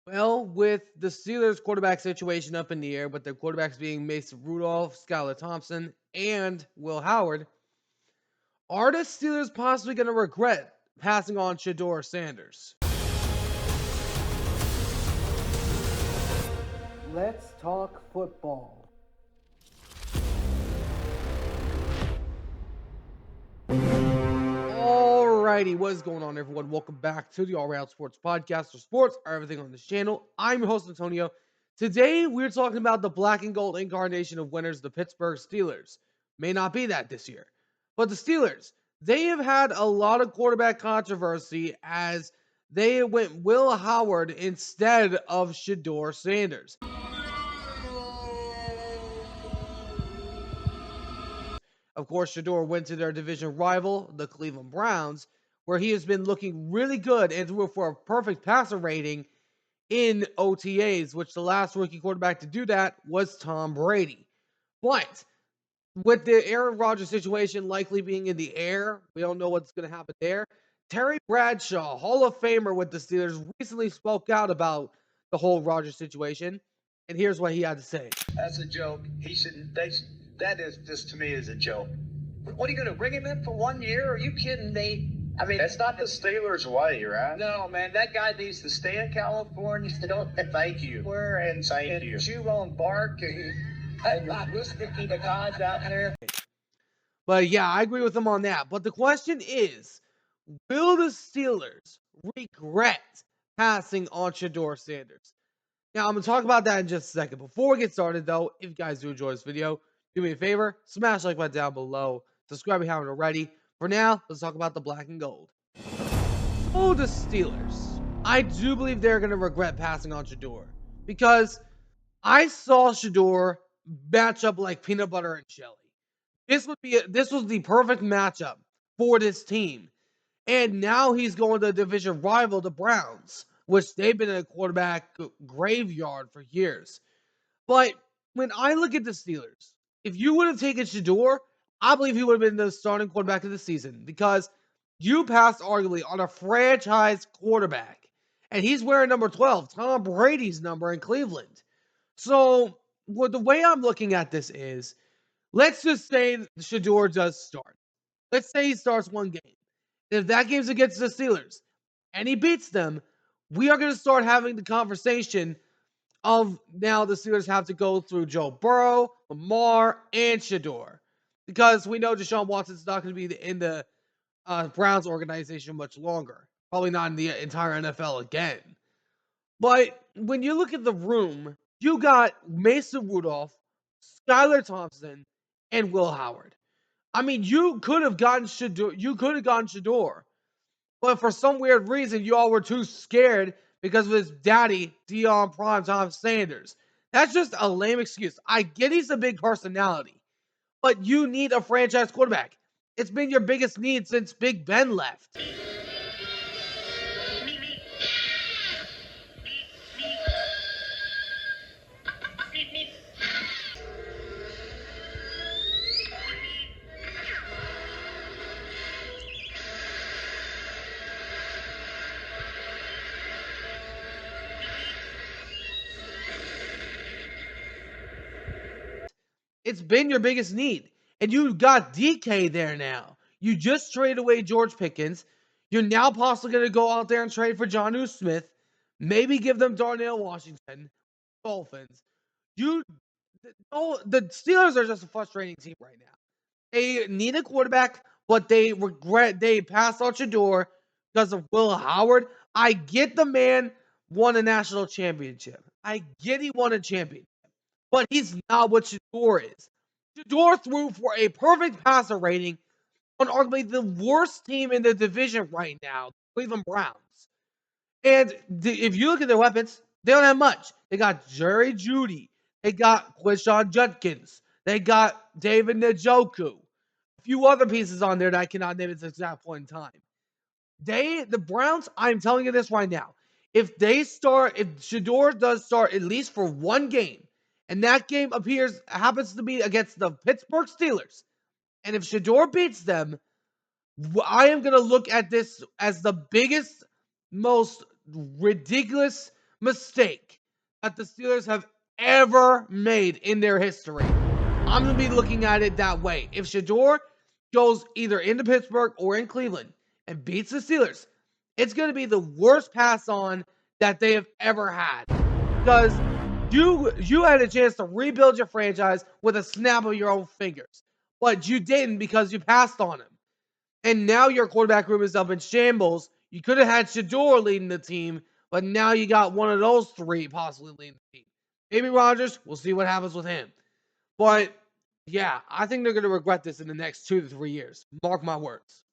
Well, with the Steelers quarterback situation up in the air, with their quarterbacks being Mason Rudolph, Skylar Thompson, and Will Howard, are the Steelers possibly going to regret passing on Sheduer Sanders? Let's talk football. Alrighty, what is going on, everyone? Welcome back to the All Round Sports Podcast, for sports are everything on this channel. I'm your host, Antonio. Today, we're talking about the black and gold incarnation of winners, the Pittsburgh Steelers. May not be that this year, but the Steelers, they have had a lot of quarterback controversy as they went Will Howard instead of Sheduer Sanders. Of course, Sheduer went to their division rival, the Cleveland Browns, where he has been looking really good and threw for a perfect passer rating in OTAs, which the last rookie quarterback to do that was Tom Brady. But with the Aaron Rodgers situation likely being in the air, we don't know what's going to happen there. Terry Bradshaw, Hall of Famer with the Steelers, recently spoke out about the whole Rodgers situation, and here's what he had to say. That's a joke. He shouldn't. That is just, to me, is a joke. What are you going to bring him in for 1 year? Are you kidding me? I mean, That's not the Steelers' way, right? no, man. That guy needs to stay in California. Don't Thank you. where and Thank you. chew on bark and not listening to the guys out there. But yeah, I agree with him on that. But the question is, will the Steelers regret passing on Sheduer Sanders? Now, I'm going to talk about that in just a second. Before we get started, though, if you guys do enjoy this video, do me a favor, smash the like button down below. Subscribe if you haven't already. For now, let's talk about the black and gold. Oh, the Steelers. I do believe they're going to regret passing on Sheduer because I saw Sheduer match up like peanut butter and jelly. This was the perfect matchup for this team. And now he's going to the division rival, the Browns, which they've been in a quarterback graveyard for years. But when I look at the Steelers, if you would have taken Sheduer, I believe he would have been the starting quarterback of the season because you passed arguably on a franchise quarterback. And he's wearing number 12, Tom Brady's number in Cleveland. So the way I'm looking at this is, let's just say Sheduer does start. Let's say he starts one game. If that game's against the Steelers and he beats them, we are going to start having the conversation of now the Steelers have to go through Joe Burrow, Lamar, and Sheduer. Because we know Deshaun Watson's not going to be in the Browns organization much longer. Probably not in the entire NFL again. But when you look at the room, you got Mason Rudolph, Skylar Thompson, and Will Howard. I mean, you could have gotten Sheduer, but for some weird reason, you all were too scared because of his daddy, Deion Primetime Sanders. That's just a lame excuse. I get he's a big personality, but you need a franchise quarterback. It's been your biggest need since Big Ben left. It's been your biggest need. And you got DK there now. You just traded away George Pickens. You're now possibly going to go out there and trade for Jonnu Smith. Maybe give them Darnell Washington, Dolphins. The Steelers are just a frustrating team right now. They need a quarterback, but they passed on Sheduer because of Will Howard. I get the man won a national championship. I get he won a championship. But he's not what Sheduer is. Sheduer threw for a perfect passer rating on arguably the worst team in the division right now, the Cleveland Browns. And if you look at their weapons, they don't have much. They got Jerry Jeudy. They got Quishon Judkins. They got David Njoku. A few other pieces on there that I cannot name at this exact point in time. The Browns, I'm telling you this right now. If Sheduer does start at least for one game, and that game happens to be against the Pittsburgh Steelers, and if Sheduer beats them, I am going to look at this as the biggest, most ridiculous, mistake that the Steelers have ever made in their history. I'm going to be looking at it that way. If Sheduer goes either into Pittsburgh or in Cleveland and beats the Steelers, it's going to be the worst pass on that they have ever had. Because you had a chance to rebuild your franchise with a snap of your own fingers. But you didn't because you passed on him. And now your quarterback room is up in shambles. You could have had Sheduer leading the team, but now you got one of those three possibly leading the team. Maybe Rodgers, we'll see what happens with him. But yeah, I think they're going to regret this in the next 2 to 3 years. Mark my words.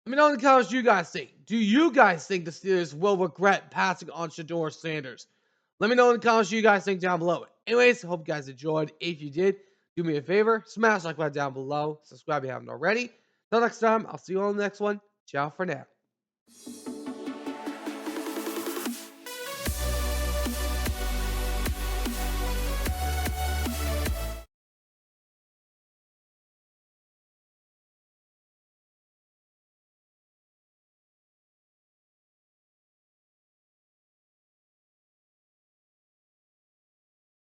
Let me know in the comments what you guys think. Do you guys think the Steelers will regret passing on Sheduer Sanders? Let me know in the comments what you guys think down below. Anyways, hope you guys enjoyed. If you did, do me a favor, smash the like button down below. Subscribe if you haven't already. Until next time, I'll see you on the next one. Ciao for now.